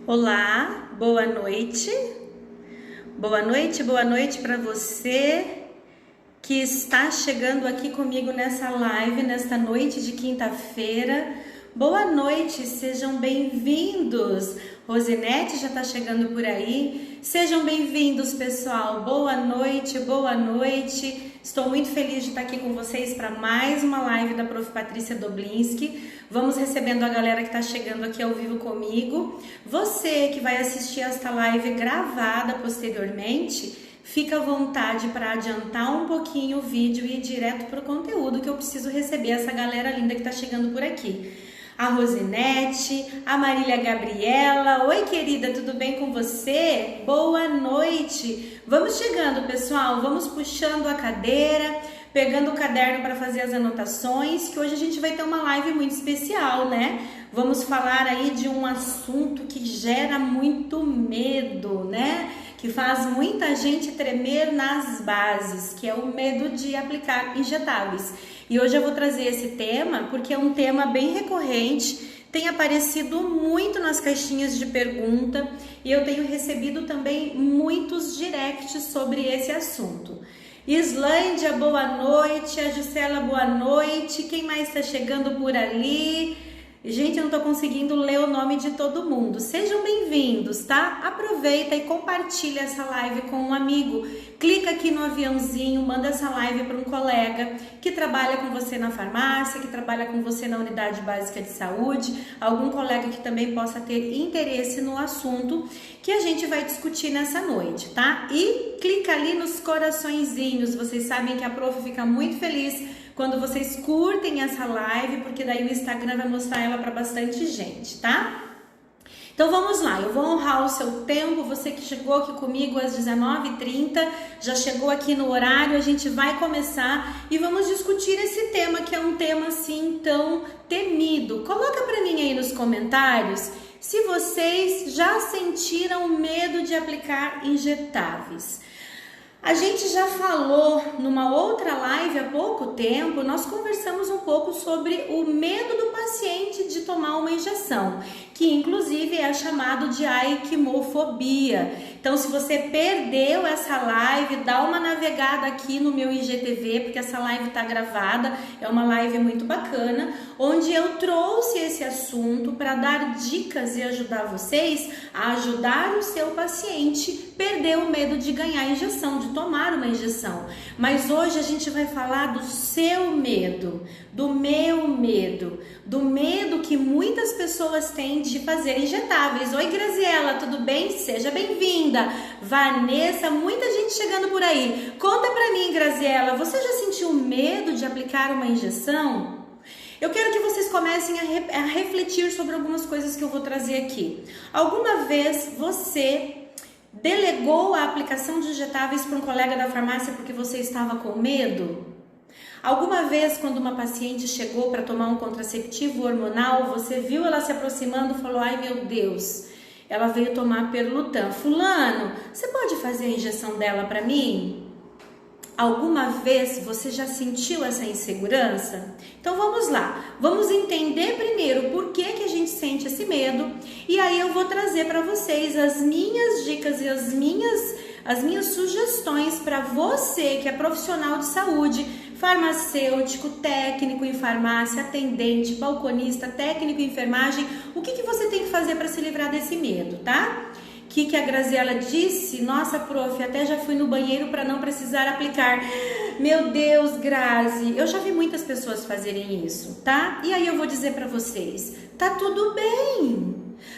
Olá, boa noite. Boa noite para você que está chegando aqui comigo nessa live, nesta noite de quinta-feira. Boa noite, sejam bem-vindos. Rosinete já está chegando por aí. Sejam bem-vindos, pessoal. Boa noite, boa noite. Estou muito feliz de estar aqui com vocês para mais uma live da Prof. Patrícia Doblinski. Vamos recebendo a galera que está chegando aqui ao vivo comigo. Você que vai assistir esta live gravada posteriormente, fica à vontade para adiantar um pouquinho o vídeo e ir direto para o conteúdo, que eu preciso receber essa galera linda que está chegando por aqui. A Rosinete, a Marília Gabriela. Oi, querida, tudo bem com você? Boa noite. Vamos chegando, pessoal. Vamos puxando a cadeira, pegando o caderno para fazer as anotações, que hoje a gente vai ter uma live muito especial, né? Vamos falar aí de um assunto que gera muito medo, né? Que faz muita gente tremer nas bases, que é o medo de aplicar injetáveis. E hoje eu vou trazer esse tema porque é um tema bem recorrente, tem aparecido muito nas caixinhas de pergunta e eu tenho recebido também muitos directs sobre esse assunto. Islândia, boa noite. A Gisela, boa noite. Quem mais está chegando por ali? Gente, eu não tô conseguindo ler o nome de todo mundo. Sejam bem-vindos, tá? Aproveita e compartilha essa live com um amigo. Clica aqui no aviãozinho, manda essa live para um colega que trabalha com você na farmácia, que trabalha com você na unidade básica de saúde, algum colega que também possa ter interesse no assunto que a gente vai discutir nessa noite, tá? E clica ali nos coraçõezinhos. Vocês sabem que a Prof fica muito feliz quando vocês curtem essa live, porque daí o Instagram vai mostrar ela para bastante gente, tá? Então vamos lá, eu vou honrar o seu tempo. Você que chegou aqui comigo às 19h30, já chegou aqui no horário, a gente vai começar e vamos discutir esse tema, que é um tema assim tão temido. Coloca para mim aí nos comentários se vocês já sentiram medo de aplicar injetáveis. A gente já falou numa outra live há pouco tempo, nós conversamos um pouco sobre o medo do paciente de tomar uma injeção, que inclusive é chamado de aikimofobia. Então, se você perdeu essa live, dá uma navegada aqui no meu IGTV, porque essa live está gravada, é uma live muito bacana, onde eu trouxe esse assunto para dar dicas e ajudar vocês a ajudar o seu paciente a perder o medo de ganhar injeção, de tomar uma injeção. Mas hoje a gente vai falar do seu medo, do meu medo, do medo que muitas pessoas têm de fazer injetáveis. Oi, Graziela, tudo bem? Seja bem-vinda. Vanessa, muita gente chegando por aí. Conta pra mim, Graziela, você já sentiu medo de aplicar uma injeção? Eu quero que vocês comecem a refletir sobre algumas coisas que eu vou trazer aqui. Alguma vez você delegou a aplicação de injetáveis para um colega da farmácia porque você estava com medo? Alguma vez, quando uma paciente chegou para tomar um contraceptivo hormonal, você viu ela se aproximando e falou: ai meu Deus, ela veio tomar Perlutan. Fulano, você pode fazer a injeção dela para mim? Alguma vez você já sentiu essa insegurança? Então vamos lá, vamos entender primeiro por que a gente sente esse medo e aí eu vou trazer para vocês as minhas dicas e as minhas sugestões para você que é profissional de saúde, farmacêutico, técnico em farmácia, atendente, balconista, técnico em enfermagem. O que você tem que fazer para se livrar desse medo, tá? Que a Graziela disse: nossa, prof, até já fui no banheiro para não precisar aplicar. Meu Deus, Grazi, eu já vi muitas pessoas fazerem isso, tá? E aí eu vou dizer para vocês, tá tudo bem.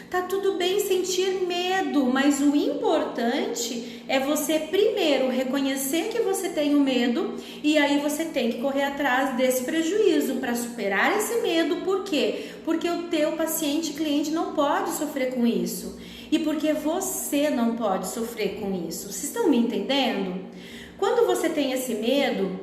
Tá tudo bem sentir medo, mas o importante é você primeiro reconhecer que você tem o medo e aí você tem que correr atrás desse prejuízo para superar esse medo. Por quê? Porque o teu paciente, cliente não pode sofrer com isso. E porque você não pode sofrer com isso. Vocês estão me entendendo? Quando você tem esse medo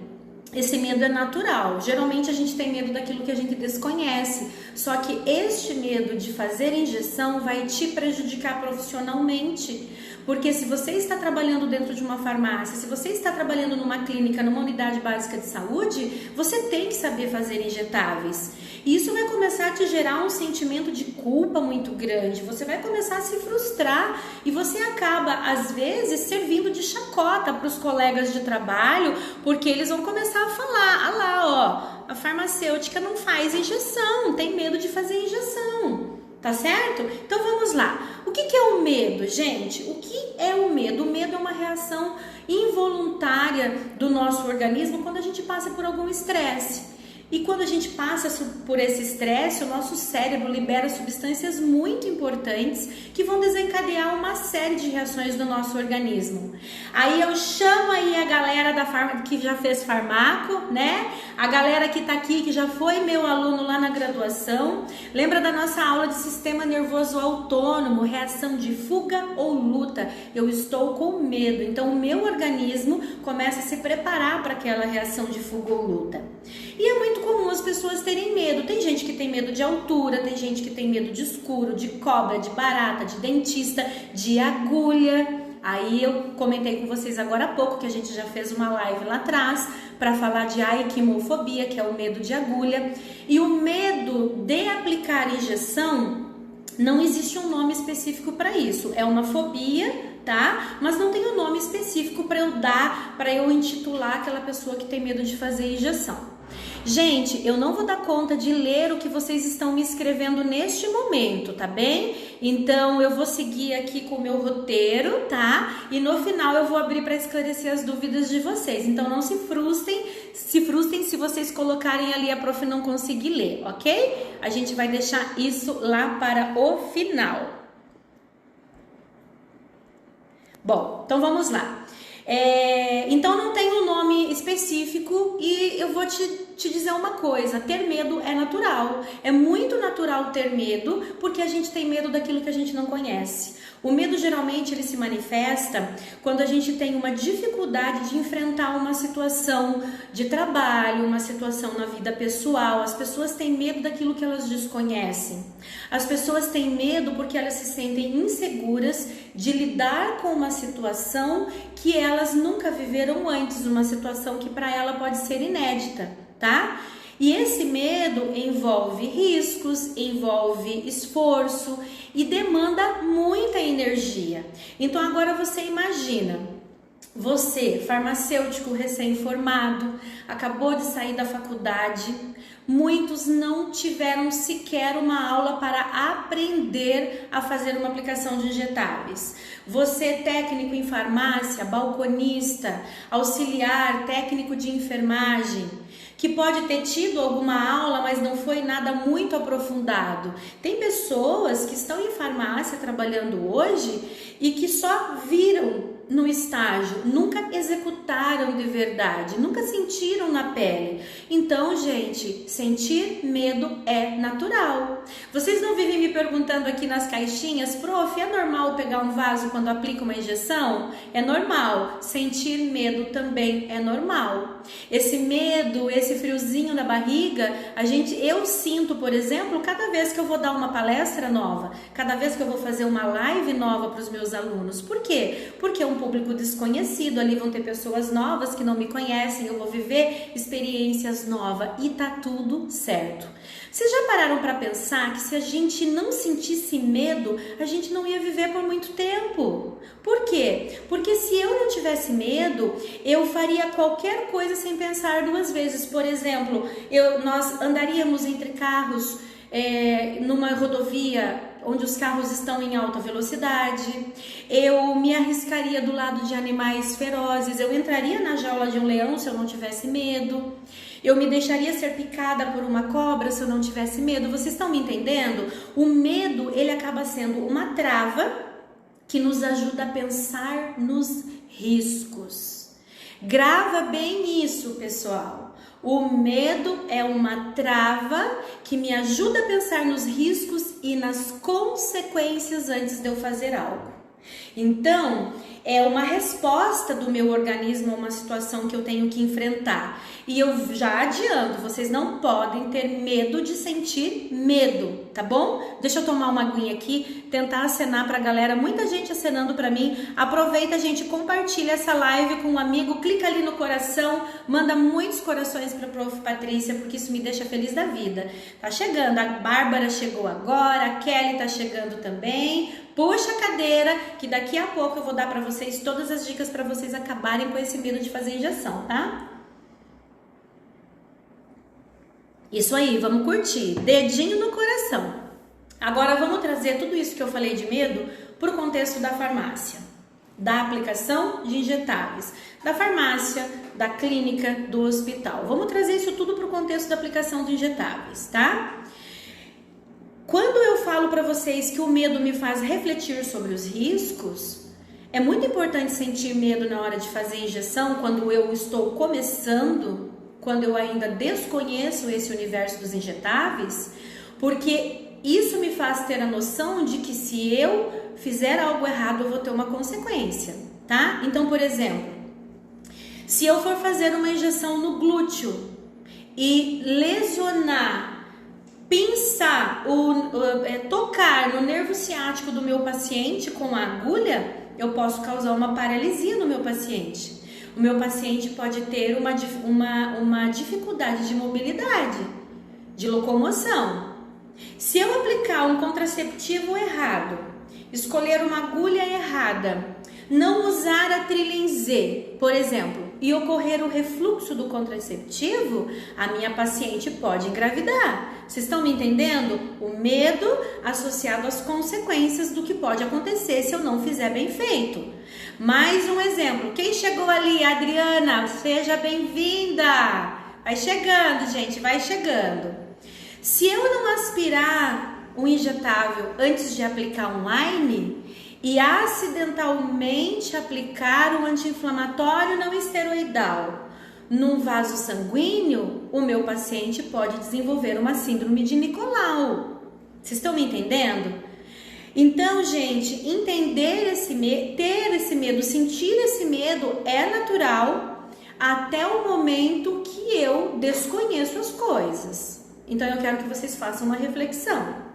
é natural. Geralmente a gente tem medo daquilo que a gente desconhece. Só que este medo de fazer injeção vai te prejudicar profissionalmente. Porque se você está trabalhando dentro de uma farmácia, se você está trabalhando numa clínica, numa unidade básica de saúde, você tem que saber fazer injetáveis. E isso vai começar a te gerar um sentimento de culpa muito grande. Você vai começar a se frustrar e você acaba, às vezes, servindo de chacota para os colegas de trabalho, porque eles vão começar a falar: ah lá, ó, a farmacêutica não faz injeção, tem medo de fazer injeção. Tá certo? Então vamos lá. O que é o medo, gente? O que é o medo? O medo é uma reação involuntária do nosso organismo quando a gente passa por algum estresse. E quando a gente passa por esse estresse, o nosso cérebro libera substâncias muito importantes que vão desencadear uma série de reações do nosso organismo. Aí eu chamo aí a galera que já fez farmaco, né? A galera que tá aqui, que já foi meu aluno lá na graduação. Lembra da nossa aula de sistema nervoso autônomo, reação de fuga ou luta? Eu estou com medo, então o meu organismo começa a se preparar para aquela reação de fuga ou luta. E é muito comum as pessoas terem medo. Tem gente que tem medo de altura, tem gente que tem medo de escuro, de cobra, de barata, de dentista, de agulha. Aí eu comentei com vocês agora há pouco que a gente já fez uma live lá atrás para falar de aikimofobia, que é o medo de agulha. E o medo de aplicar injeção, não existe um nome específico para isso. É uma fobia, tá? Mas não tem um nome específico para eu dar, para eu intitular aquela pessoa que tem medo de fazer injeção. Gente, eu não vou dar conta de ler o que vocês estão me escrevendo neste momento, tá bem? Então eu vou seguir aqui com o meu roteiro, tá? E no final eu vou abrir para esclarecer as dúvidas de vocês. Então não se frustrem se vocês colocarem ali a prof não conseguir ler, ok? A gente vai deixar isso lá para o final. Bom, então vamos lá. Então não tem um nome específico e eu vou te dizer uma coisa: ter medo é natural, é muito natural ter medo, porque a gente tem medo daquilo que a gente não conhece. O medo geralmente ele se manifesta quando a gente tem uma dificuldade de enfrentar uma situação de trabalho, uma situação na vida pessoal. As pessoas têm medo daquilo que elas desconhecem. As pessoas têm medo porque elas se sentem inseguras de lidar com uma situação que elas nunca viveram antes, uma situação que para ela pode ser inédita, tá? E esse medo envolve riscos, envolve esforço e demanda muita energia. Então agora você imagina, você, farmacêutico recém-formado, acabou de sair da faculdade, muitos não tiveram sequer uma aula para aprender a fazer uma aplicação de injetáveis. Você, técnico em farmácia, balconista, auxiliar, técnico de enfermagem, que pode ter tido alguma aula, mas não foi nada muito aprofundado. Tem pessoas que estão em farmácia trabalhando hoje e que só viram no estágio, nunca executaram de verdade, nunca sentiram na pele. Então, gente, sentir medo é natural. Vocês não vivem me perguntando aqui nas caixinhas: prof, é normal pegar um vaso quando aplica uma injeção? É normal. Sentir medo também é normal. Esse medo, esse friozinho na barriga, eu sinto, por exemplo, cada vez que eu vou dar uma palestra nova, cada vez que eu vou fazer uma live nova para os meus alunos. Por quê? Porque é um público desconhecido, ali vão ter pessoas novas que não me conhecem, eu vou viver experiências novas e tá tudo certo. Vocês já pararam para pensar que se a gente não sentisse medo, a gente não ia viver por muito tempo? Por quê? Porque se eu não tivesse medo, eu faria qualquer coisa sem pensar duas vezes. Por exemplo, nós andaríamos entre carros numa rodovia onde os carros estão em alta velocidade, eu me arriscaria do lado de animais ferozes, eu entraria na jaula de um leão se eu não tivesse medo, eu me deixaria ser picada por uma cobra se eu não tivesse medo. Vocês estão me entendendo? O medo, ele acaba sendo uma trava que nos ajuda a pensar nos riscos. Grava bem isso, pessoal. O medo é uma trava que me ajuda a pensar nos riscos e nas consequências antes de eu fazer algo. Então, é uma resposta do meu organismo a uma situação que eu tenho que enfrentar. E eu já adianto, vocês não podem ter medo de sentir medo, tá bom? Deixa eu tomar uma aguinha aqui, tentar acenar pra galera, muita gente acenando pra mim. Aproveita, gente, compartilha essa live com um amigo, clica ali no coração, manda muitos corações pra Prof. Patrícia, porque isso me deixa feliz da vida. Tá chegando, a Bárbara chegou agora, a Kelly tá chegando também. Puxa a cadeira, que daqui a pouco eu vou dar pra vocês todas as dicas pra vocês acabarem com esse medo de fazer injeção, tá? Isso aí, vamos curtir. Dedinho no coração. Agora vamos trazer tudo isso que eu falei de medo para o contexto da farmácia, da aplicação de injetáveis, da farmácia, da clínica, do hospital. Vamos trazer isso tudo para o contexto da aplicação de injetáveis, tá? Quando eu falo para vocês que o medo me faz refletir sobre os riscos, é muito importante sentir medo na hora de fazer injeção quando eu estou começando, quando eu ainda desconheço esse universo dos injetáveis, porque isso me faz ter a noção de que se eu fizer algo errado, eu vou ter uma consequência, tá? Então, por exemplo, se eu for fazer uma injeção no glúteo e lesionar, pinçar, tocar no nervo ciático do meu paciente com a agulha, eu posso causar uma paralisia no meu paciente. O meu paciente pode ter uma dificuldade de mobilidade, de locomoção. Se eu aplicar um contraceptivo errado, escolher uma agulha errada, não usar a trilha em Z, por exemplo, e ocorrer o refluxo do contraceptivo, a minha paciente pode engravidar. Vocês estão me entendendo? O medo associado às consequências do que pode acontecer se eu não fizer bem feito. Mais um exemplo. Quem chegou ali? Adriana, seja bem-vinda. Vai chegando, gente, vai chegando. Se eu não aspirar um injetável antes de aplicar online e acidentalmente aplicar um anti-inflamatório não esteroidal num vaso sanguíneo, o meu paciente pode desenvolver uma síndrome de Nicolau. Vocês estão me entendendo? Então, gente, entender esse medo, ter esse medo, sentir esse medo é natural até o momento que eu desconheço as coisas. Então, eu quero que vocês façam uma reflexão.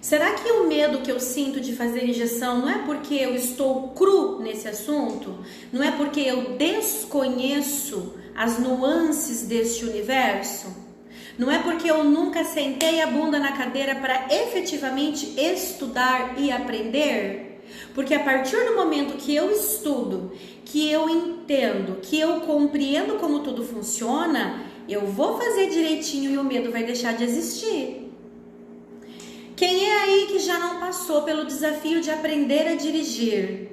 Será que o medo que eu sinto de fazer injeção não é porque eu estou cru nesse assunto? Não é porque eu desconheço as nuances deste universo? Não é porque eu nunca sentei a bunda na cadeira para efetivamente estudar e aprender? Porque a partir do momento que eu estudo, que eu entendo, que eu compreendo como tudo funciona, eu vou fazer direitinho e o medo vai deixar de existir. Quem é aí que já não passou pelo desafio de aprender a dirigir?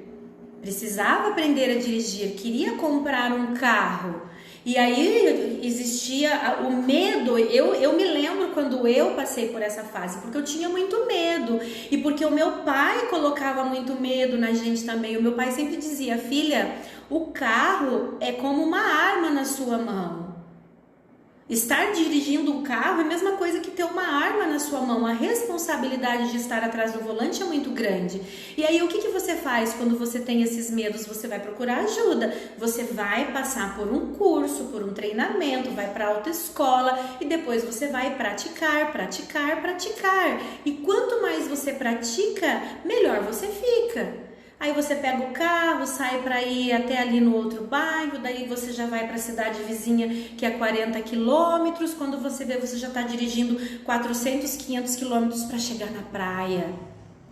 Precisava aprender a dirigir, queria comprar um carro. E aí existia o medo, eu me lembro quando eu passei por essa fase, porque eu tinha muito medo e porque o meu pai colocava muito medo na gente também. O meu pai sempre dizia: filha, o carro é como uma arma na sua mão. Estar dirigindo um carro é a mesma coisa que ter uma arma na sua mão. A responsabilidade de estar atrás do volante é muito grande. E aí o que você faz quando você tem esses medos? Você vai procurar ajuda. Você vai passar por um curso, por um treinamento, vai para a autoescola e depois você vai praticar. E quanto mais você pratica, melhor você fica. Aí você pega o carro, sai para ir até ali no outro bairro, daí você já vai para a cidade vizinha que é 40 quilômetros, quando você vê, você já está dirigindo 400, 500 quilômetros para chegar na praia.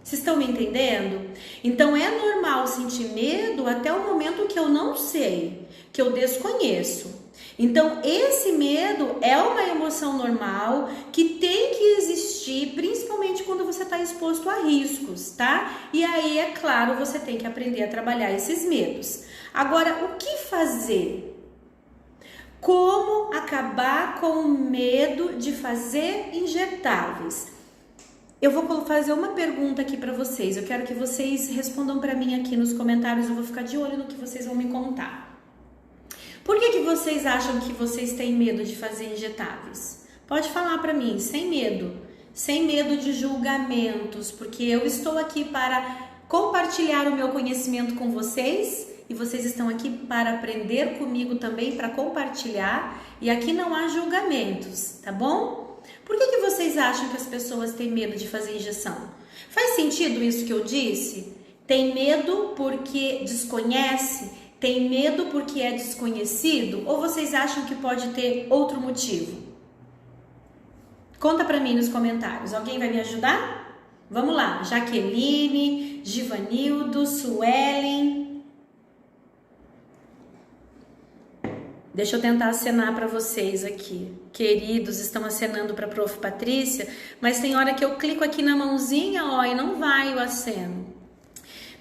Vocês estão me entendendo? Então é normal sentir medo até o momento que eu não sei, que eu desconheço. Então esse medo é uma emoção normal que tem que existir, principalmente quando você está exposto a riscos, tá? E aí, é claro, você tem que aprender a trabalhar esses medos. Agora, o que fazer? Como acabar com o medo de fazer injetáveis? Eu vou fazer uma pergunta aqui para vocês. Eu quero que vocês respondam para mim aqui nos comentários. Eu vou ficar de olho no que vocês vão me contar. Por que vocês acham que vocês têm medo de fazer injetáveis? Pode falar para mim, sem medo de julgamentos, porque eu estou aqui para compartilhar o meu conhecimento com vocês. E vocês estão aqui para aprender comigo também, para compartilhar. E aqui não há julgamentos, tá bom? Por que vocês acham que as pessoas têm medo de fazer injeção? Faz sentido isso que eu disse? Tem medo porque desconhece? Tem medo porque é desconhecido? Ou vocês acham que pode ter outro motivo? Conta pra mim nos comentários. Alguém vai me ajudar? Vamos lá. Jaqueline, Givanildo, Suelen. Deixa eu tentar acenar para vocês aqui. Queridos, estão acenando para a Prof. Patrícia, mas tem hora que eu clico aqui na mãozinha, ó, e não vai o aceno.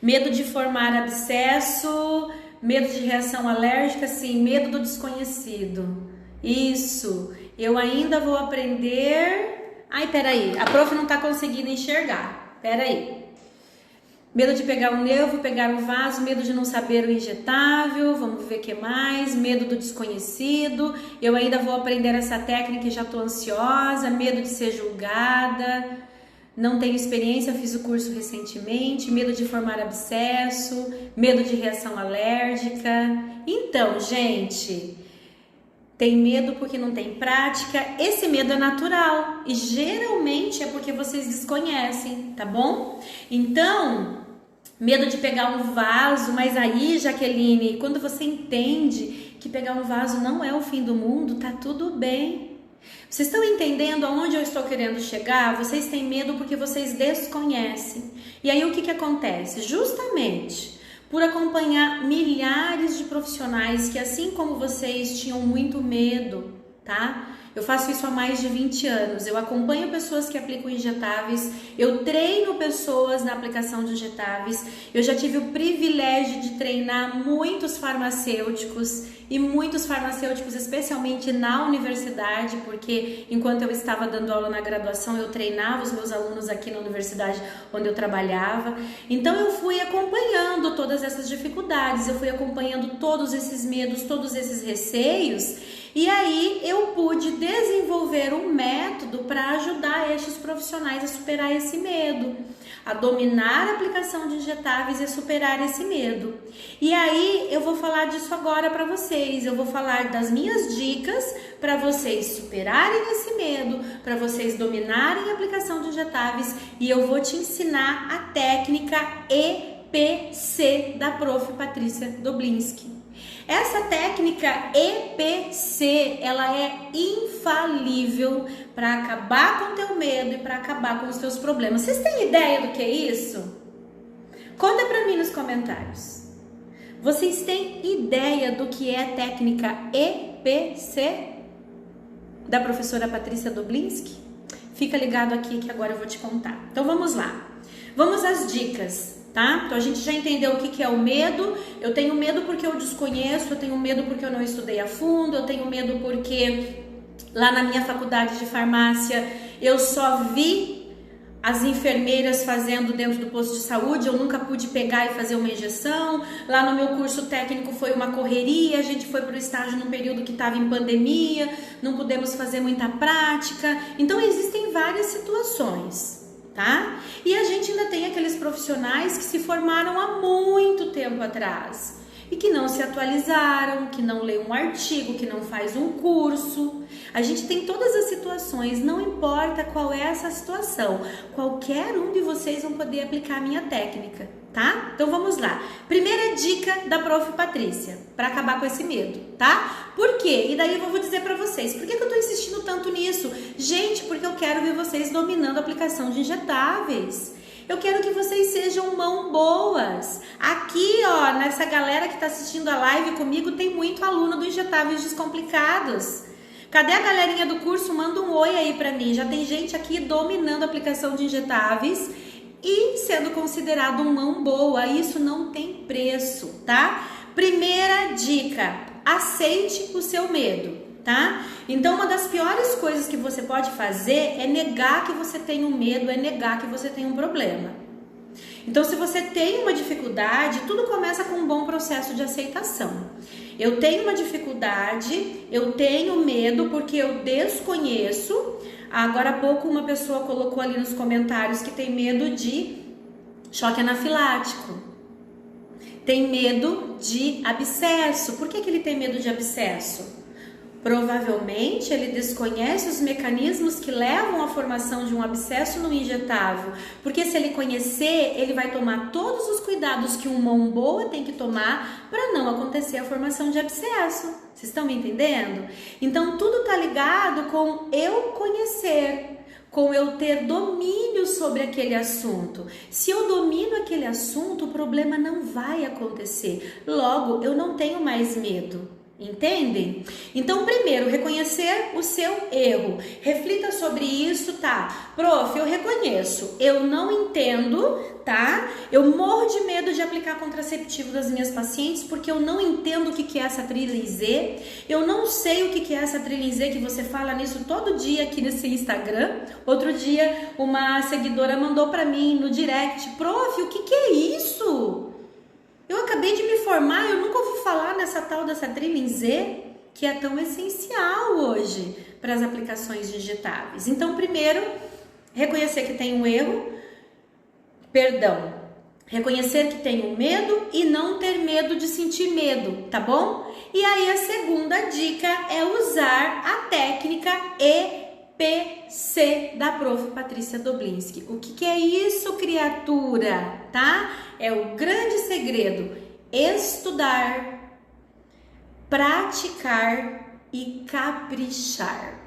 Medo de formar abscesso, medo de reação alérgica, sim, medo do desconhecido. Isso, eu ainda vou aprender... Ai, peraí, a Prof não tá conseguindo enxergar, peraí. Medo de pegar o nervo, pegar o vaso, medo de não saber o injetável, vamos ver o que mais, medo do desconhecido, eu ainda vou aprender essa técnica e já tô ansiosa, medo de ser julgada, não tenho experiência, fiz o curso recentemente, medo de formar abscesso, medo de reação alérgica. Então, gente, tem medo porque não tem prática, esse medo é natural e geralmente é porque vocês desconhecem, tá bom? Então... medo de pegar um vaso, mas aí, Jaqueline, quando você entende que pegar um vaso não é o fim do mundo, tá tudo bem. Vocês estão entendendo aonde eu estou querendo chegar? Vocês têm medo porque vocês desconhecem. E aí o que acontece? Justamente por acompanhar milhares de profissionais que, assim como vocês, tinham muito medo, tá? Eu faço isso há mais de 20 anos, eu acompanho pessoas que aplicam injetáveis, eu treino pessoas na aplicação de injetáveis, eu já tive o privilégio de treinar muitos farmacêuticos, e muitos farmacêuticos, especialmente na universidade, porque enquanto eu estava dando aula na graduação, eu treinava os meus alunos aqui na universidade onde eu trabalhava. Então eu fui acompanhando todas essas dificuldades, eu fui acompanhando todos esses medos, todos esses receios, e aí eu pude desenvolver um método para ajudar estes profissionais a superar esse medo, a dominar a aplicação de injetáveis e a superar esse medo. E aí eu vou falar disso agora para vocês, eu vou falar das minhas dicas para vocês superarem esse medo, para vocês dominarem a aplicação de injetáveis, e eu vou te ensinar a técnica EPC da Prof. Patrícia Doblinski. Essa técnica EPC, ela é infalível para acabar com o teu medo e para acabar com os teus problemas. Vocês têm ideia do que é isso? Conta para mim nos comentários. Vocês têm ideia do que é a técnica EPC da professora Patrícia Doblinski? Fica ligado aqui que agora eu vou te contar. Então vamos lá. Vamos às dicas. Tá? Então a gente já entendeu o que é o medo. Eu tenho medo porque eu desconheço, eu tenho medo porque eu não estudei a fundo, eu tenho medo porque lá na minha faculdade de farmácia eu só vi as enfermeiras fazendo dentro do posto de saúde, eu nunca pude pegar e fazer uma injeção. Lá no meu curso técnico foi uma correria, a gente foi para o estágio num período que estava em pandemia, não pudemos fazer muita prática. Então existem várias situações. Tá? E a gente ainda tem aqueles profissionais que se formaram há muito tempo atrás e que não se atualizaram, que não lê um artigo, que não faz um curso. A gente tem todas as situações, não importa qual é essa situação, qualquer um de vocês vão poder aplicar a minha técnica, tá? Então vamos lá. Primeira dica da Prof. Patrícia, para acabar com esse medo, tá? Por quê? E daí eu vou dizer para vocês, por que eu tô insistindo tanto nisso? Gente, porque eu quero ver vocês dominando a aplicação de injetáveis. Eu quero que vocês sejam mão boas. Aqui, ó, nessa galera que tá assistindo a live comigo, tem muito aluno do Injetáveis Descomplicados. Cadê a galerinha do curso? Manda um oi aí pra mim. Já tem gente aqui dominando a aplicação de injetáveis e sendo considerado um mão boa. Isso não tem preço, tá? Primeira dica, aceite o seu medo, tá? Então, uma das piores coisas que você pode fazer é negar que você tem um medo, é negar que você tem um problema. Então, se você tem uma dificuldade, tudo começa com um bom processo de aceitação. Eu tenho uma dificuldade, eu tenho medo porque eu desconheço. Agora há pouco uma pessoa colocou ali nos comentários que tem medo de choque anafilático. Tem medo de abscesso. Por que ele tem medo de abscesso? Provavelmente ele desconhece os mecanismos que levam à formação de um abscesso no injetável, porque se ele conhecer, ele vai tomar todos os cuidados que uma mão boa tem que tomar para não acontecer a formação de abscesso. Vocês estão me entendendo? Então tudo está ligado com eu conhecer, com eu ter domínio sobre aquele assunto. Se eu domino aquele assunto, o problema não vai acontecer. Logo, eu não tenho mais medo. Entendem? Então, primeiro, reconhecer o seu erro. Reflita sobre isso, tá? Prof, eu reconheço, eu não entendo, tá? Eu morro de medo de aplicar contraceptivo das minhas pacientes porque eu não entendo o que é essa trilha Z. Eu não sei o que é essa trilha Z que você fala nisso todo dia aqui nesse Instagram. Outro dia, uma seguidora mandou pra mim no direct: Prof, o que é isso? Eu acabei de me formar, eu nunca ouvi falar nessa tal dessa trilha Z, que é tão essencial hoje para as aplicações digitáveis. Então, primeiro, reconhecer que tem um erro, reconhecer que tem um medo e não ter medo de sentir medo, tá bom? E aí a segunda dica é usar a técnica EPC da Prof. Patrícia Doblinski. O que é isso, criatura? Tá? É o grande segredo: estudar, praticar e caprichar.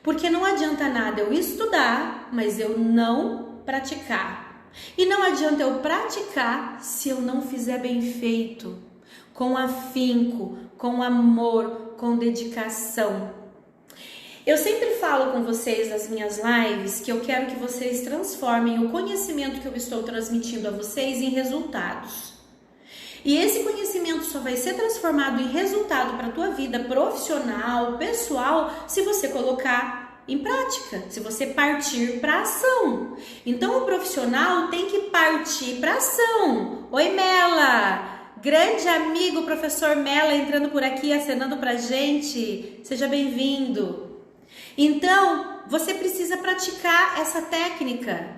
Porque não adianta nada eu estudar, mas eu não praticar. E não adianta eu praticar se eu não fizer bem feito, com afinco, com amor, com dedicação. Eu sempre falo com vocês nas minhas lives que eu quero que vocês transformem o conhecimento que eu estou transmitindo a vocês em resultados. E esse conhecimento só vai ser transformado em resultado para a tua vida profissional, pessoal, se você colocar em prática, se você partir para ação. Então o profissional tem que partir para ação. Oi, Mela! Grande amigo, professor Mela, entrando por aqui, acenando pra gente. Seja bem-vindo. Então, você precisa praticar essa técnica.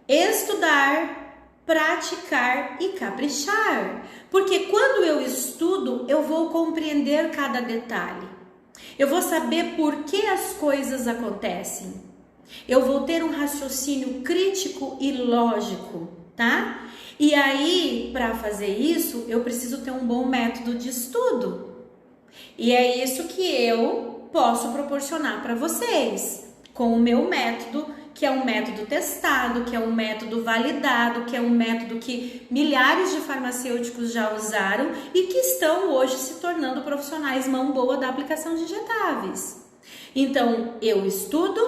Estudar, praticar e caprichar. Porque quando eu estudo, eu vou compreender cada detalhe. Eu vou saber por que as coisas acontecem. Eu vou ter um raciocínio crítico e lógico, tá? E aí, para fazer isso, eu preciso ter um bom método de estudo. E é isso que eu posso proporcionar para vocês, com o meu método, que é um método testado, que é um método validado, que é um método que milhares de farmacêuticos já usaram e que estão hoje se tornando profissionais mão boa da aplicação de injetáveis. Então, eu estudo,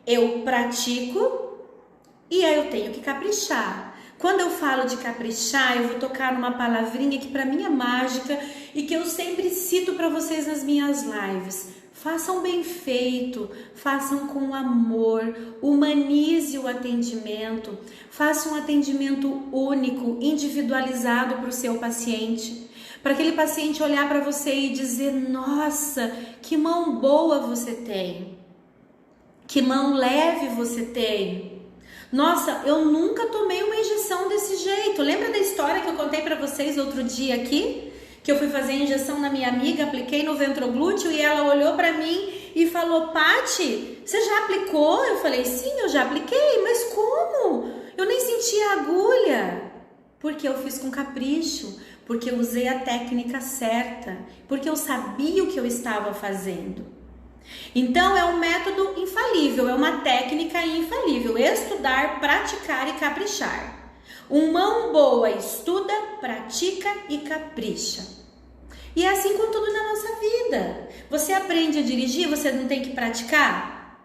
eu pratico e aí eu tenho que caprichar. Quando eu falo de caprichar, eu vou tocar numa palavrinha que para mim é mágica e que eu sempre cito para vocês nas minhas lives. Façam bem feito, façam com amor, humanize o atendimento, faça um atendimento único, individualizado para o seu paciente. Para aquele paciente olhar para você e dizer: nossa, que mão boa você tem, que mão leve você tem. Nossa, eu nunca tomei uma injeção desse jeito. Lembra da história que eu contei para vocês outro dia aqui? Que eu fui fazer a injeção na minha amiga, apliquei no ventroglúteo e ela olhou pra mim e falou: Pati, você já aplicou? Eu falei: sim, eu já apliquei, mas como? Eu nem senti a agulha. Porque eu fiz com capricho, porque eu usei a técnica certa, porque eu sabia o que eu estava fazendo. Então é um método infalível, é uma técnica infalível: estudar, praticar e caprichar. Mão boa estuda, pratica e capricha. E é assim com tudo na nossa vida. Você aprende a dirigir, você não tem que praticar?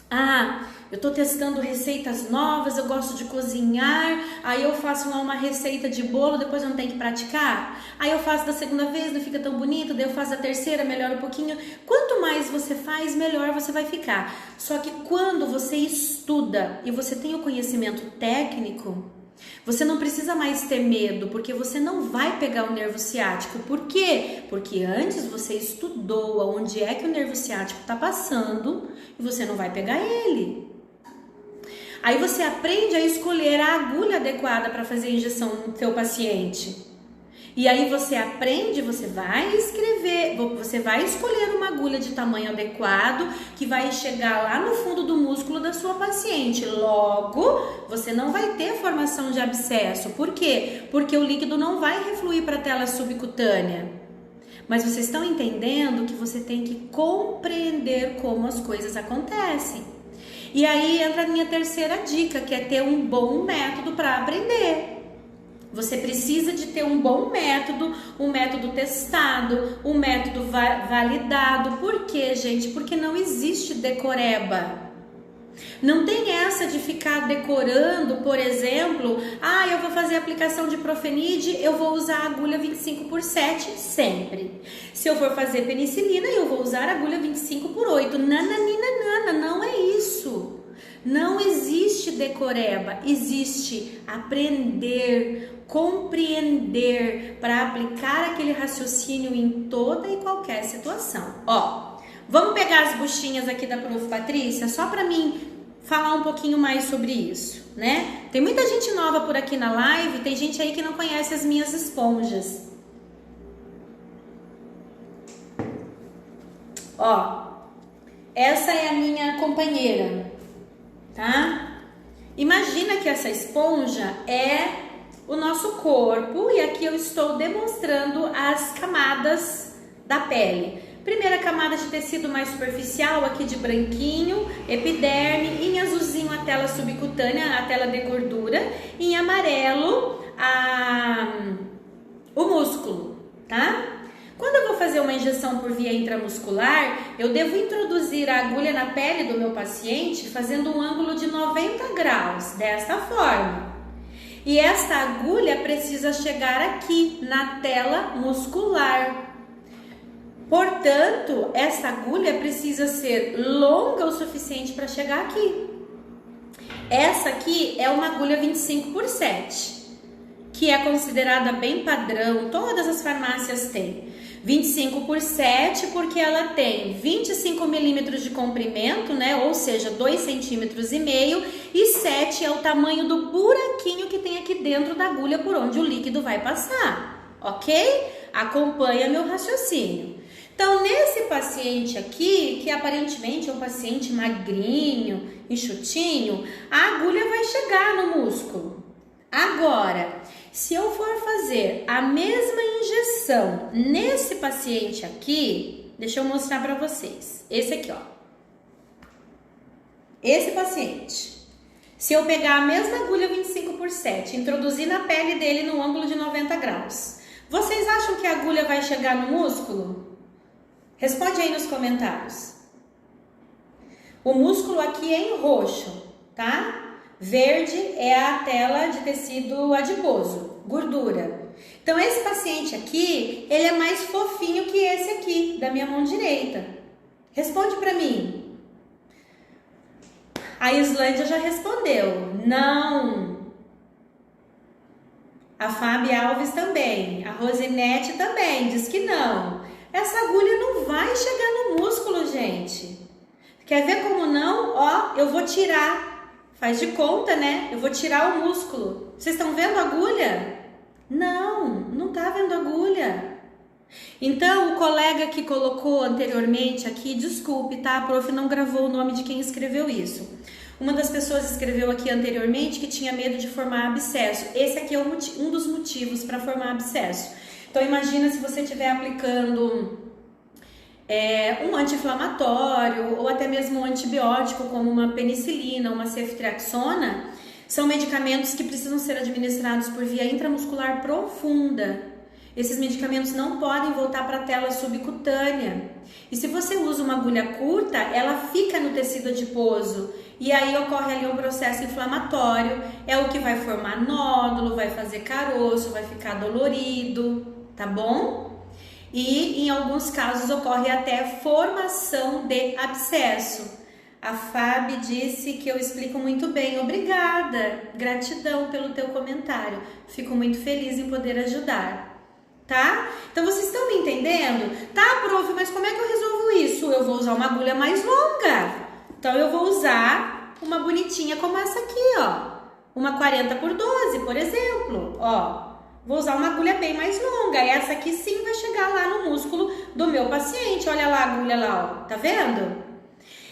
Ah, eu estou testando receitas novas, eu gosto de cozinhar, aí eu faço uma receita de bolo, depois eu não tenho que praticar? Aí eu faço da segunda vez, não fica tão bonito, daí eu faço da terceira, melhora um pouquinho. Quanto mais você faz, melhor você vai ficar. Só que quando você estuda e você tem o conhecimento técnico, você não precisa mais ter medo, porque você não vai pegar o nervo ciático. Por quê? Porque antes você estudou aonde é que o nervo ciático está passando e você não vai pegar ele. Aí você aprende a escolher a agulha adequada para fazer a injeção no teu paciente. E aí você aprende, você vai escrever, você vai escolher uma agulha de tamanho adequado que vai chegar lá no fundo do músculo da sua paciente. Logo, você não vai ter formação de abscesso. Por quê? Porque o líquido não vai refluir para a tela subcutânea. Mas vocês estão entendendo que você tem que compreender como as coisas acontecem. E aí entra a minha terceira dica, que é ter um bom método para aprender. Você precisa de ter um bom método, um método testado, um método validado. Por quê, gente? Porque não existe decoreba. Não tem essa de ficar decorando, por exemplo, eu vou fazer aplicação de Profenid, eu vou usar a agulha 25/7 sempre. Se eu for fazer penicilina, eu vou usar a agulha 25/8. Nananina, não é isso. Não existe decoreba, existe aprender, compreender para aplicar aquele raciocínio em toda e qualquer situação. Vamos pegar as buchinhas aqui da Prof. Patrícia, só para mim falar um pouquinho mais sobre isso, né? Tem muita gente nova por aqui na live, tem gente aí que não conhece as minhas esponjas. Essa é a minha companheira, tá? Imagina que essa esponja é o nosso corpo e aqui eu estou demonstrando as camadas da pele. Primeira camada de tecido mais superficial, aqui de branquinho, epiderme, em azulzinho a tela subcutânea, a tela de gordura, em amarelo o músculo, tá? Quando eu vou fazer uma injeção por via intramuscular, eu devo introduzir a agulha na pele do meu paciente fazendo um ângulo de 90 graus, desta forma. E esta agulha precisa chegar aqui, na tela muscular. Portanto, essa agulha precisa ser longa o suficiente para chegar aqui. Essa aqui é uma agulha 25/7, que é considerada bem padrão, todas as farmácias têm. 25/7 porque ela tem 25 milímetros de comprimento, né? Ou seja, 2,5 centímetros, e 7 é o tamanho do buraquinho que tem aqui dentro da agulha por onde o líquido vai passar, ok? Acompanha meu raciocínio. Então, nesse paciente aqui, que aparentemente é um paciente magrinho, enxutinho, a agulha vai chegar no músculo. Agora, se eu for fazer a mesma injeção nesse paciente aqui, deixa eu mostrar para vocês. Esse aqui, Esse paciente. Se eu pegar a mesma agulha 25/7, introduzir na pele dele no ângulo de 90 graus, vocês acham que a agulha vai chegar no músculo? Responde aí nos comentários. O músculo aqui é em roxo, tá? Verde é a tela de tecido adiposo, gordura. Então, esse paciente aqui, ele é mais fofinho que esse aqui, da minha mão direita. Responde pra mim. A Islândia já respondeu, não. A Fábia Alves também, a Rosinete também, diz que não. Essa agulha não vai chegar no músculo, gente. Quer ver como não? Eu vou tirar. Faz de conta, né? Eu vou tirar o músculo. Vocês estão vendo a agulha? Não tá vendo a agulha. Então, o colega que colocou anteriormente aqui, desculpe, tá? A prof não gravou o nome de quem escreveu isso. Uma das pessoas escreveu aqui anteriormente que tinha medo de formar abscesso. Esse aqui é um dos motivos para formar abscesso. Então, imagina se você estiver aplicando um anti-inflamatório ou até mesmo um antibiótico como uma penicilina, uma ceftriaxona, são medicamentos que precisam ser administrados por via intramuscular profunda. Esses medicamentos não podem voltar para a tela subcutânea. E se você usa uma agulha curta, ela fica no tecido adiposo e aí ocorre ali um processo inflamatório, é o que vai formar nódulo, vai fazer caroço, vai ficar dolorido, tá bom? E em alguns casos ocorre até formação de abscesso. A Fábio disse que eu explico muito bem. Obrigada, gratidão pelo teu comentário. Fico muito feliz em poder ajudar, tá? Então vocês estão me entendendo? Tá, prof, mas como é que eu resolvo isso? Eu vou usar uma agulha mais longa. Então eu vou usar uma bonitinha como essa aqui, ó. Uma 40 por 12, por exemplo, ó. Vou usar uma agulha bem mais longa. Essa aqui sim vai chegar lá no músculo do meu paciente. Olha lá a agulha lá, ó. Tá vendo?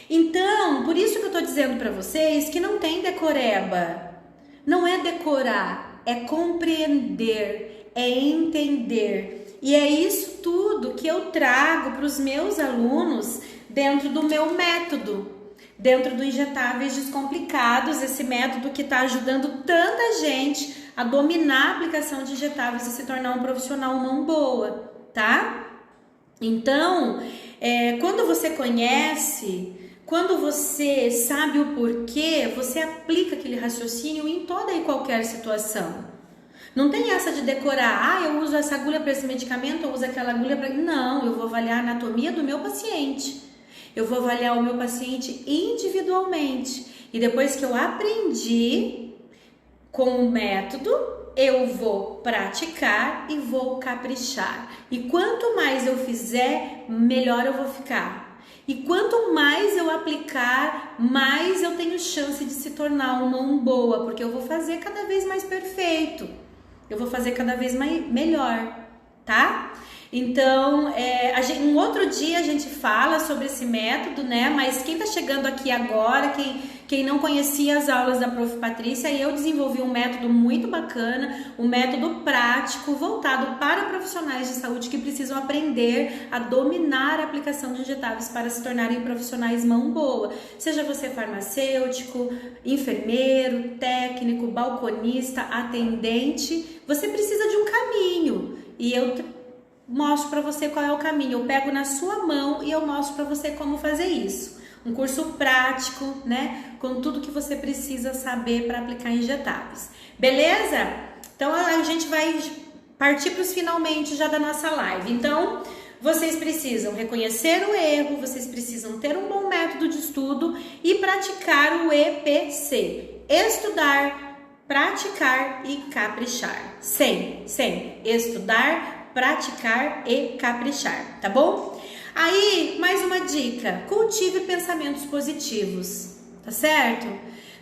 Então, por isso que eu tô dizendo pra vocês que não tem decoreba. Não é decorar, é compreender, é entender. E é isso tudo que eu trago para os meus alunos dentro do meu método, dentro do Injetáveis Descomplicados, esse método que está ajudando tanta gente a dominar a aplicação de injetáveis e se tornar um profissional mão boa, tá? Então, quando você conhece, quando você sabe o porquê, você aplica aquele raciocínio em toda e qualquer situação. Não tem essa de decorar, eu uso essa agulha para esse medicamento, eu uso aquela agulha para... Não, eu vou avaliar a anatomia do meu paciente. Eu vou avaliar o meu paciente individualmente. E depois que eu aprendi com o método, eu vou praticar e vou caprichar. E quanto mais eu fizer, melhor eu vou ficar. E quanto mais eu aplicar, mais eu tenho chance de se tornar uma mão boa, porque eu vou fazer cada vez mais perfeito. Eu vou fazer cada vez melhor, tá? Então, um outro dia a gente fala sobre esse método, né? Mas quem tá chegando aqui agora, quem não conhecia as aulas da Prof. Patrícia, eu desenvolvi um método muito bacana, um método prático, voltado para profissionais de saúde que precisam aprender a dominar a aplicação de injetáveis para se tornarem profissionais mão boa. Seja você farmacêutico, enfermeiro, técnico, balconista, atendente, você precisa de um caminho. E eu mostro para você qual é o caminho, eu pego na sua mão e eu mostro para você como fazer isso. Um curso prático, né, com tudo que você precisa saber para aplicar injetáveis. Beleza? Então a gente vai partir para os finalmente já da nossa live. Então, vocês precisam reconhecer o erro, vocês precisam ter um bom método de estudo e praticar o EPC. Estudar, praticar e caprichar. Sempre. Estudar, praticar e caprichar, tá bom? Aí, mais uma dica, cultive pensamentos positivos, tá certo?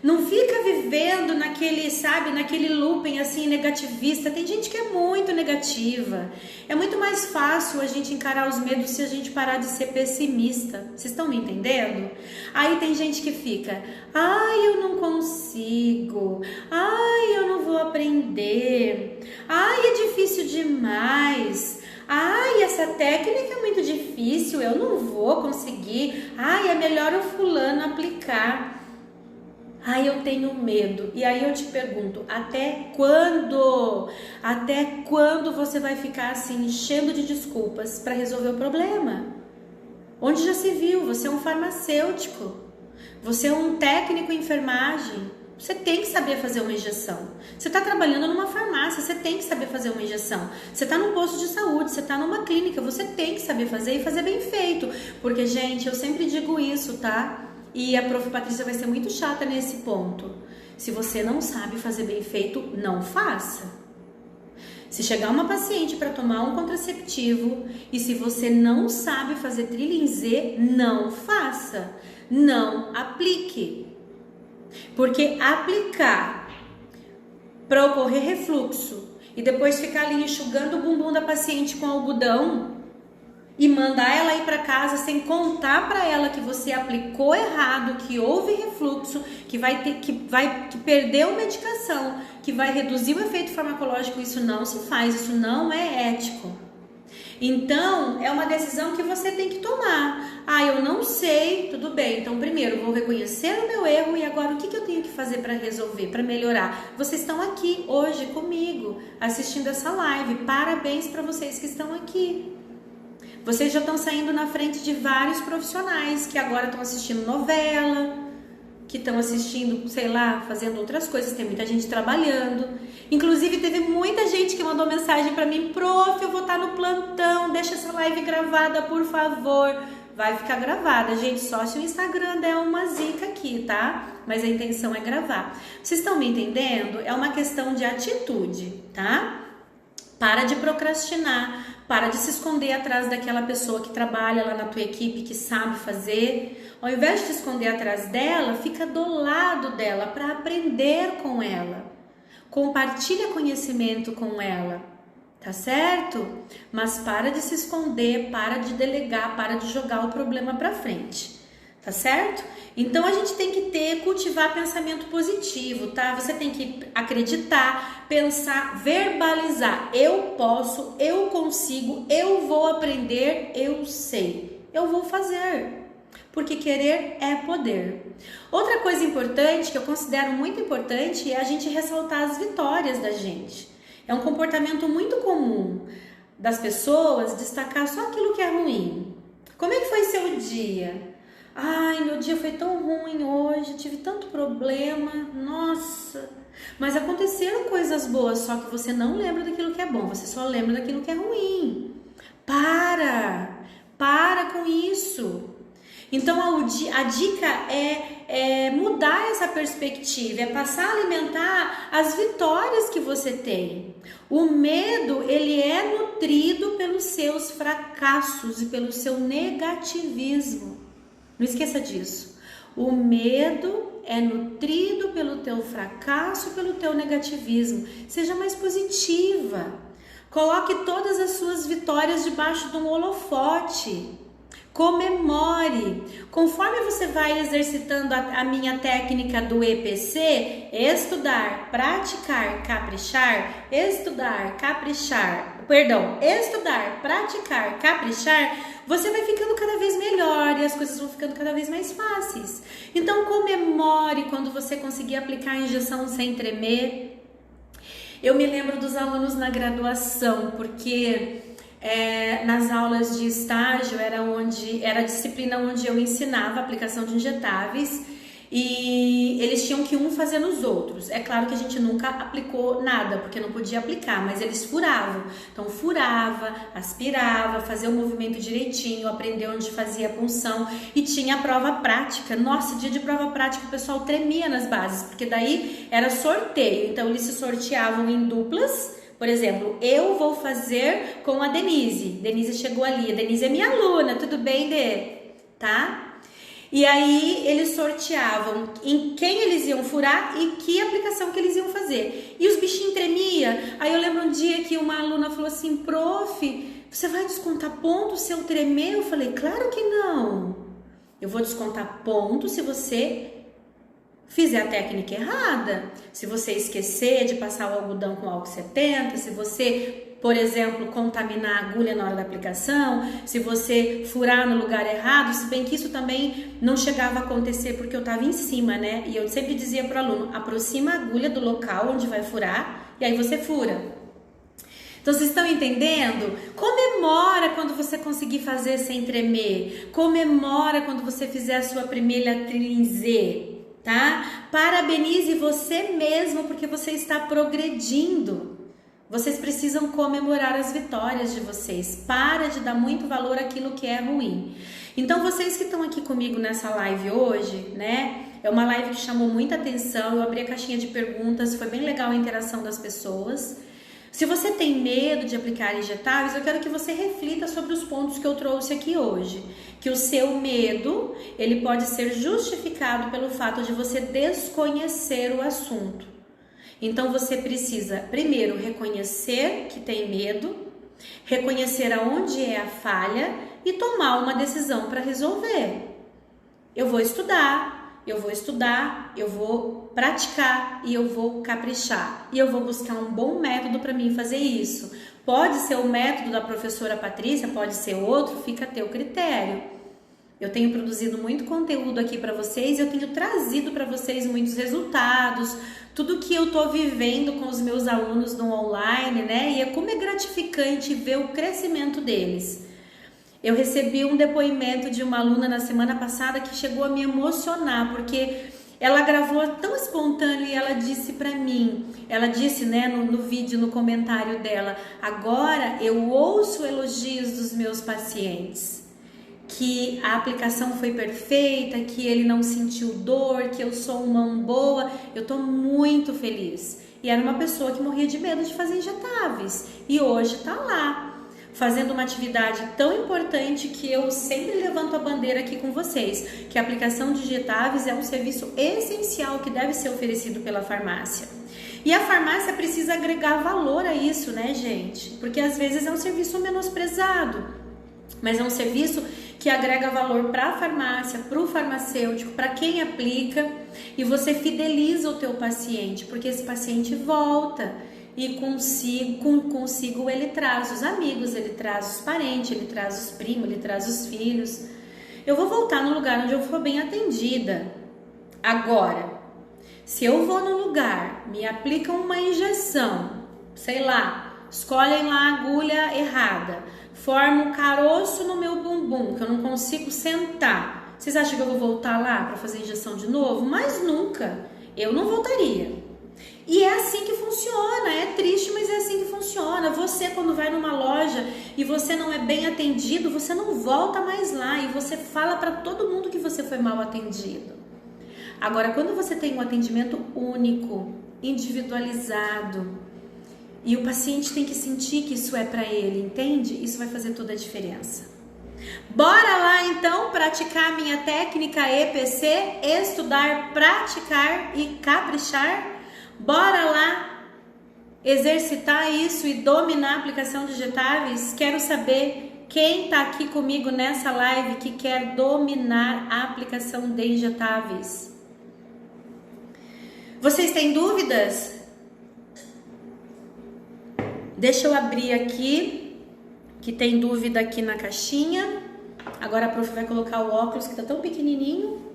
Não fica vivendo naquele looping assim negativista. Tem gente que é muito negativa. É muito mais fácil a gente encarar os medos se a gente parar de ser pessimista. Vocês estão me entendendo? Aí tem gente que fica, eu não consigo. Eu não vou aprender. É difícil demais. Essa técnica é muito difícil, eu não vou conseguir. É melhor o fulano aplicar. Eu tenho medo. E aí eu te pergunto, até quando? Até quando você vai ficar assim, enchendo de desculpas para resolver o problema? Onde já se viu? Você é um farmacêutico. Você é um técnico em enfermagem. Você tem que saber fazer uma injeção. Você está trabalhando numa farmácia, você tem que saber fazer uma injeção. Você está num posto de saúde, você está numa clínica, você tem que saber fazer e fazer bem feito. Porque, gente, eu sempre digo isso, tá? E a Prof. Patrícia vai ser muito chata nesse ponto. Se você não sabe fazer bem feito, não faça. Se chegar uma paciente para tomar um contraceptivo e se você não sabe fazer trilha em Z, não faça. Não aplique. Porque aplicar para ocorrer refluxo e depois ficar ali enxugando o bumbum da paciente com algodão e mandar ela ir para casa sem contar para ela que você aplicou errado, que houve refluxo, que perdeu medicação, que vai reduzir o efeito farmacológico, isso não se faz, isso não é ético. Então, é uma decisão que você tem que tomar. Eu não sei, tudo bem. Então, primeiro, vou reconhecer o meu erro e agora o que eu tenho que fazer para resolver, para melhorar? Vocês estão aqui hoje comigo, assistindo essa live. Parabéns para vocês que estão aqui. Vocês já estão saindo na frente de vários profissionais que agora estão assistindo novela, que estão assistindo, fazendo outras coisas. Tem muita gente trabalhando. Inclusive, teve muita gente que mandou mensagem para mim: Prof, eu vou estar no plantão, deixa essa live gravada, por favor. Vai ficar gravada, gente, só se o Instagram der uma zica aqui, tá? Mas a intenção é gravar. Vocês estão me entendendo? É uma questão de atitude, tá? Para de procrastinar, para de se esconder atrás daquela pessoa que trabalha lá na tua equipe, que sabe fazer. Ao invés de te esconder atrás dela, fica do lado dela para aprender com ela. Compartilha conhecimento com ela, tá certo? Mas para de se esconder, para de delegar, para de jogar o problema para frente, tá certo? Então a gente tem que cultivar pensamento positivo, tá? Você tem que acreditar, pensar, verbalizar. Eu posso, eu consigo, eu vou aprender, eu sei, eu vou fazer. Porque querer é poder. Outra coisa importante, que eu considero muito importante, é a gente ressaltar as vitórias da gente. É um comportamento muito comum das pessoas destacar só aquilo que é ruim. Como é que foi seu dia? Ai, meu dia foi tão ruim hoje, tive tanto problema, nossa. Mas aconteceram coisas boas, só que você não lembra daquilo que é bom, você só lembra daquilo que é ruim. Para com isso. Então a dica é mudar essa perspectiva, é passar a alimentar as vitórias que você tem. O medo, ele é nutrido pelos seus fracassos e pelo seu negativismo. Não esqueça disso. O medo é nutrido pelo teu fracasso, pelo teu negativismo. Seja mais positiva. Coloque todas as suas vitórias debaixo de um holofote. Comemore. Conforme você vai exercitando a minha técnica do EPC, estudar, praticar, caprichar, estudar, praticar, caprichar, você vai ficando cada vez melhor e as coisas vão ficando cada vez mais fáceis. Então comemore quando você conseguir aplicar a injeção sem tremer. Eu me lembro dos alunos na graduação, porque nas aulas de estágio era a disciplina onde eu ensinava a aplicação de injetáveis e eles tinham que fazer nos outros. É claro que a gente nunca aplicou nada, porque não podia aplicar, mas eles furavam. Então furava, aspirava, fazia o movimento direitinho, aprendeu onde fazia a punção e tinha a prova prática. Nossa, dia de prova prática o pessoal tremia nas bases, porque daí era sorteio, então eles se sorteavam em duplas. Por exemplo, eu vou fazer com a Denise. Denise chegou ali. A Denise é minha aluna, tudo bem, Dê? Tá? E aí eles sorteavam em quem eles iam furar e que aplicação que eles iam fazer. E os bichinhos tremiam. Aí eu lembro um dia que uma aluna falou assim: prof, você vai descontar ponto se eu tremer? Eu falei: claro que não. Eu vou descontar ponto se você fizer a técnica errada, se você esquecer de passar o algodão com álcool 70, se você, por exemplo, contaminar a agulha na hora da aplicação, se você furar no lugar errado, se bem que isso também não chegava a acontecer porque eu estava em cima, né? E eu sempre dizia para o aluno: aproxima a agulha do local onde vai furar e aí você fura. Então vocês estão entendendo? Comemora quando você conseguir fazer sem tremer. Comemora quando você fizer a sua primeira trilha em Z. Tá? Parabenize você mesmo porque você está progredindo. Vocês precisam comemorar as vitórias de vocês. Para de dar muito valor àquilo que é ruim. Então vocês que estão aqui comigo nessa live hoje, né? É uma live que chamou muita atenção. Eu abri a caixinha de perguntas, foi bem legal a interação das pessoas. Se você tem medo de aplicar injetáveis, eu quero que você reflita sobre os pontos que eu trouxe aqui hoje. Que o seu medo, ele pode ser justificado pelo fato de você desconhecer o assunto. Então você precisa, primeiro, reconhecer que tem medo, reconhecer aonde é a falha e tomar uma decisão para resolver. Eu vou estudar, eu vou praticar e eu vou caprichar. E eu vou buscar um bom método para mim fazer isso. Pode ser o método da professora Patrícia, pode ser outro, fica a teu critério. Eu tenho produzido muito conteúdo aqui para vocês, eu tenho trazido para vocês muitos resultados, tudo que eu tô vivendo com os meus alunos no online, né? E como é gratificante ver o crescimento deles. Eu recebi um depoimento de uma aluna na semana passada que chegou a me emocionar, porque ela gravou tão espontâneo e ela disse pra mim, ela disse, né, no vídeo, no comentário dela: agora eu ouço elogios dos meus pacientes, que a aplicação foi perfeita, que ele não sentiu dor, que eu sou uma mão boa, eu tô muito feliz. E era uma pessoa que morria de medo de fazer injetáveis e hoje tá lá, fazendo uma atividade tão importante que eu sempre levanto a bandeira aqui com vocês, que a aplicação de injetáveis é um serviço essencial que deve ser oferecido pela farmácia. E a farmácia precisa agregar valor a isso, né, gente? Porque às vezes é um serviço menosprezado, mas é um serviço que agrega valor para a farmácia, para o farmacêutico, para quem aplica, e você fideliza o teu paciente, porque esse paciente volta e consigo ele traz os amigos, ele traz os parentes, ele traz os primos, ele traz os filhos. Eu vou voltar no lugar onde eu for bem atendida. Agora, se eu vou no lugar, me aplicam uma injeção, sei lá, escolhem lá a agulha errada, forma um caroço no meu bumbum, que eu não consigo sentar. Vocês acham que eu vou voltar lá para fazer injeção de novo? Mas nunca. Eu não voltaria. E é assim que funciona. É triste, mas é assim que funciona. Você, quando vai numa loja e você não é bem atendido, você não volta mais lá e você fala para todo mundo que você foi mal atendido. Agora, quando você tem um atendimento único, individualizado, e o paciente tem que sentir que isso é para ele, entende? Isso vai fazer toda a diferença. Bora lá então praticar a minha técnica EPC, estudar, praticar e caprichar? Bora lá exercitar isso e dominar a aplicação de injetáveis? Quero saber quem tá aqui comigo nessa live que quer dominar a aplicação de injetáveis. Vocês têm dúvidas? Deixa eu abrir aqui, que tem dúvida aqui na caixinha. Agora a prof vai colocar o óculos que tá tão pequenininho.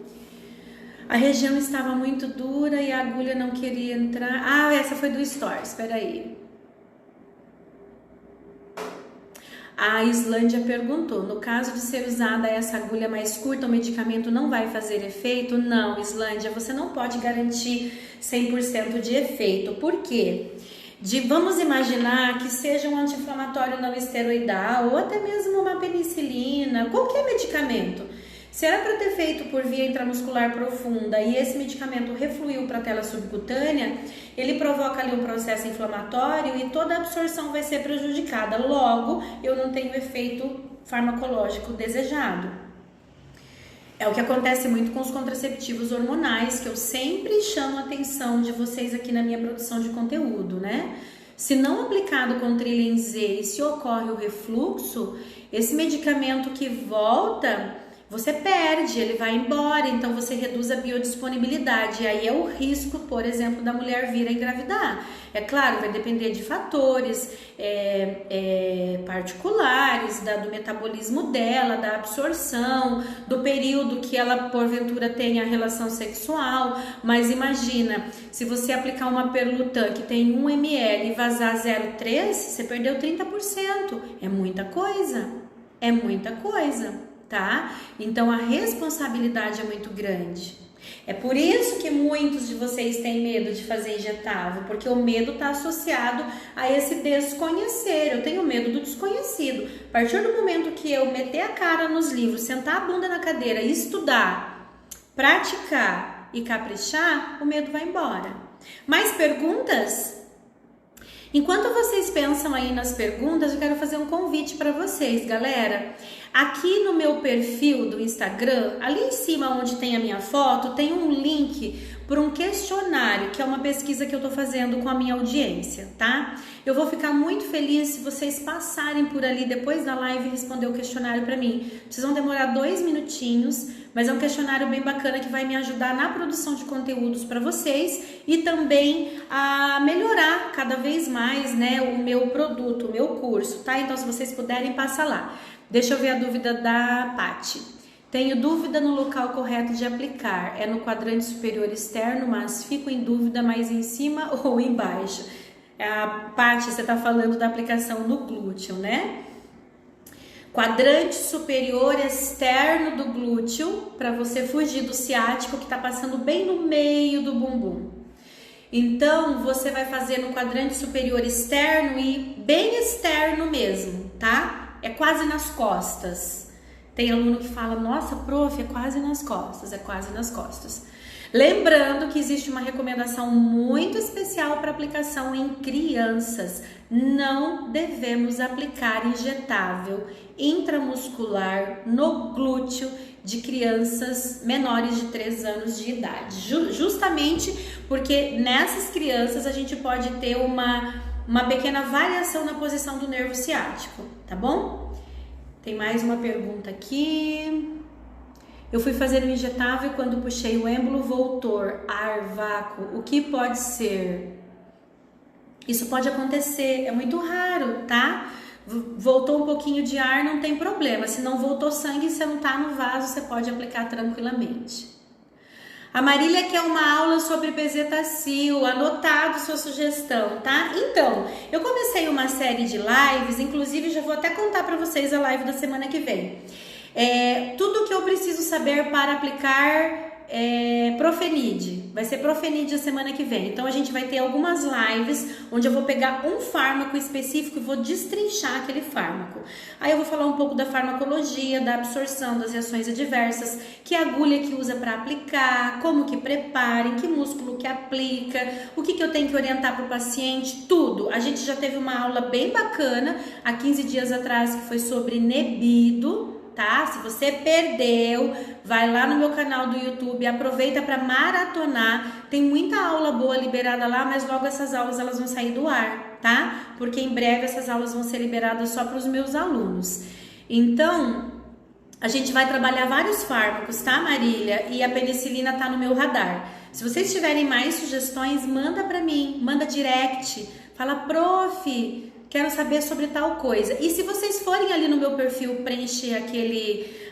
A região estava muito dura e a agulha não queria entrar. Ah, essa foi do Stories, espera aí. A Islândia perguntou, no caso de ser usada essa agulha mais curta, o medicamento não vai fazer efeito? Não, Islândia, você não pode garantir 100% de efeito. Por quê? Vamos imaginar que seja um anti-inflamatório não esteroidal ou até mesmo uma penicilina, qualquer medicamento. Se era para ter feito por via intramuscular profunda e esse medicamento refluiu para a tela subcutânea, ele provoca ali um processo inflamatório e toda a absorção vai ser prejudicada. Logo, eu não tenho efeito farmacológico desejado. É o que acontece muito com os contraceptivos hormonais, que eu sempre chamo a atenção de vocês aqui na minha produção de conteúdo, né? Se não aplicado com Trilhem Z e se ocorre o refluxo, esse medicamento que volta, você perde, ele vai embora, então você reduz a biodisponibilidade. E aí é o risco, por exemplo, da mulher vir a engravidar. É claro, vai depender de fatores particulares, do metabolismo dela, da absorção, do período que ela porventura tenha relação sexual. Mas imagina, se você aplicar uma Perlutan que tem 1 ml e vazar 0,3, você perdeu 30%. É muita coisa, é muita coisa. Tá? Então a responsabilidade é muito grande. É por isso que muitos de vocês têm medo de fazer injetável, porque o medo está associado a esse desconhecer. Eu tenho medo do desconhecido. A partir do momento que eu meter a cara nos livros, sentar a bunda na cadeira, estudar, praticar e caprichar, o medo vai embora. Mais perguntas? Enquanto vocês pensam aí nas perguntas, eu quero fazer um convite para vocês, galera. Aqui no meu perfil do Instagram, ali em cima onde tem a minha foto, tem um link para um questionário, que é uma pesquisa que eu tô fazendo com a minha audiência, tá? Eu vou ficar muito feliz se vocês passarem por ali depois da live e responder o questionário para mim. Vocês vão demorar 2 minutinhos, mas é um questionário bem bacana que vai me ajudar na produção de conteúdos para vocês e também a melhorar cada vez mais, né, o meu produto, o meu curso, tá? Então, se vocês puderem, passa lá. Deixa eu ver a dúvida da Paty. Tenho dúvida no local correto de aplicar. É no quadrante superior externo, mas fico em dúvida mais em cima ou embaixo. A Paty, você está falando da aplicação no glúteo, né? Quadrante superior externo do glúteo, para você fugir do ciático que está passando bem no meio do bumbum. Então, você vai fazer no quadrante superior externo e bem externo mesmo, tá? É quase nas costas. Tem aluno que fala, nossa, prof, é quase nas costas, é quase nas costas. Lembrando que existe uma recomendação muito especial para aplicação em crianças. Não devemos aplicar injetável intramuscular no glúteo de crianças menores de 3 anos de idade. Justamente porque nessas crianças a gente pode ter uma pequena variação na posição do nervo ciático, tá bom? Tem mais uma pergunta aqui. Eu fui fazer o injetável e quando puxei o êmbolo voltou ar, vácuo. O que pode ser? Isso pode acontecer, é muito raro, tá? Voltou um pouquinho de ar, não tem problema. Se não voltou sangue, você não tá no vaso, você pode aplicar tranquilamente. A Marília quer uma aula sobre bezetacil, anotado sua sugestão, tá? Então, eu comecei uma série de lives, inclusive já vou até contar para vocês a live da semana que vem. Tudo que eu preciso saber para aplicar Profenid. Vai ser Profenid a semana que vem. Então a gente vai ter algumas lives onde eu vou pegar um fármaco específico e vou destrinchar aquele fármaco. Aí eu vou falar um pouco da farmacologia, da absorção, das reações adversas, que agulha que usa para aplicar, como que prepara, em que músculo que aplica, o que eu tenho que orientar para o paciente, tudo. A gente já teve uma aula bem bacana há 15 dias atrás que foi sobre nebido. Tá? Se você perdeu, vai lá no meu canal do YouTube, aproveita para maratonar. Tem muita aula boa liberada lá, mas logo essas aulas elas vão sair do ar, tá? Porque em breve essas aulas vão ser liberadas só para os meus alunos. Então, a gente vai trabalhar vários fármacos, tá, Marília? E a penicilina tá no meu radar. Se vocês tiverem mais sugestões, manda para mim, manda direct, fala, prof, quero saber sobre tal coisa. E se vocês forem ali no meu perfil preencher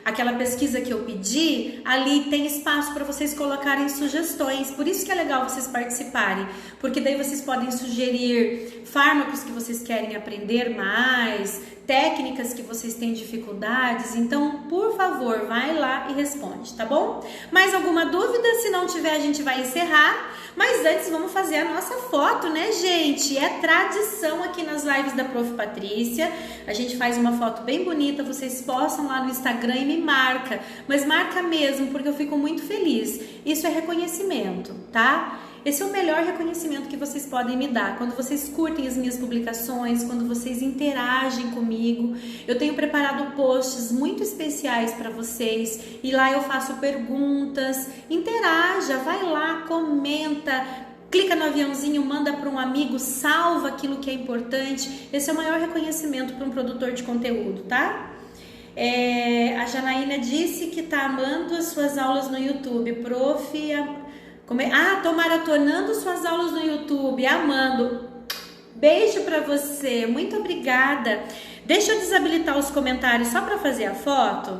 aquela pesquisa que eu pedi, ali tem espaço para vocês colocarem sugestões. Por isso que é legal vocês participarem, porque daí vocês podem sugerir fármacos que vocês querem aprender mais, técnicas que vocês têm dificuldades. Então, por favor, vai lá e responde, tá bom? Mais alguma dúvida? Se não tiver, a gente vai encerrar. Mas antes, vamos fazer a nossa foto, né, gente? É tradição aqui nas lives da Prof. Patrícia. A gente faz uma foto bem bonita, vocês postam lá no Instagram e me marca. Mas marca mesmo, porque eu fico muito feliz. Isso é reconhecimento, tá? Esse é o melhor reconhecimento que vocês podem me dar, quando vocês curtem as minhas publicações, quando vocês interagem comigo. Eu tenho preparado posts muito especiais para vocês e lá eu faço perguntas. Interaja, vai lá, comenta, clica no aviãozinho, manda para um amigo, salva aquilo que é importante. Esse é o maior reconhecimento para um produtor de conteúdo, tá? A Janaína disse que tá amando as suas aulas no YouTube, prof. Tô maratonando suas aulas no YouTube, amando. Beijo pra você, muito obrigada. Deixa eu desabilitar os comentários só pra fazer a foto.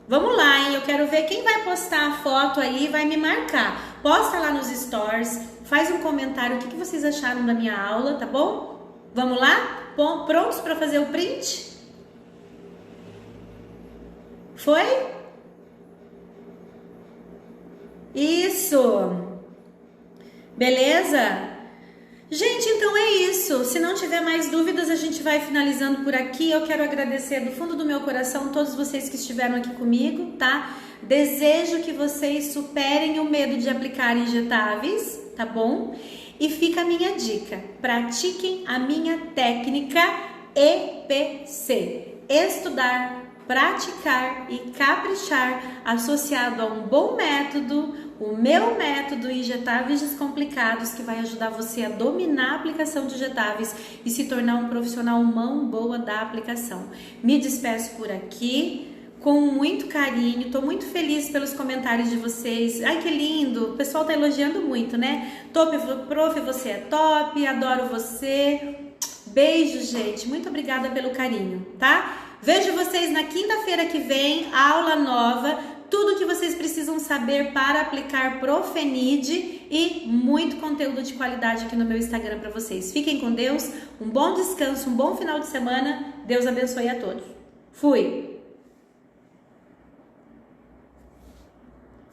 Vamos lá, hein? Eu quero ver quem vai postar a foto aí e vai me marcar. Posta lá nos stories, faz um comentário, o que vocês acharam da minha aula, tá bom? Vamos lá? Prontos pra fazer o print? Foi? Isso! Beleza? Gente, então é isso. Se não tiver mais dúvidas, a gente vai finalizando por aqui. Eu quero agradecer do fundo do meu coração todos vocês que estiveram aqui comigo, tá? Desejo que vocês superem o medo de aplicar injetáveis, tá bom? E fica a minha dica: pratiquem a minha técnica EPC. Estudar, praticar e caprichar associado a um bom método, o meu método Injetáveis Descomplicados, que vai ajudar você a dominar a aplicação de injetáveis e se tornar um profissional mão boa da aplicação. Me despeço por aqui com muito carinho, tô muito feliz pelos comentários de vocês. Ai, que lindo, o pessoal tá elogiando muito, né? Prof, você é top, adoro você. Beijo, gente, muito obrigada pelo carinho, tá? Vejo vocês na quinta-feira que vem, aula nova, tudo que vocês precisam saber para aplicar Profenid e muito conteúdo de qualidade aqui no meu Instagram para vocês. Fiquem com Deus, um bom descanso, um bom final de semana, Deus abençoe a todos. Fui!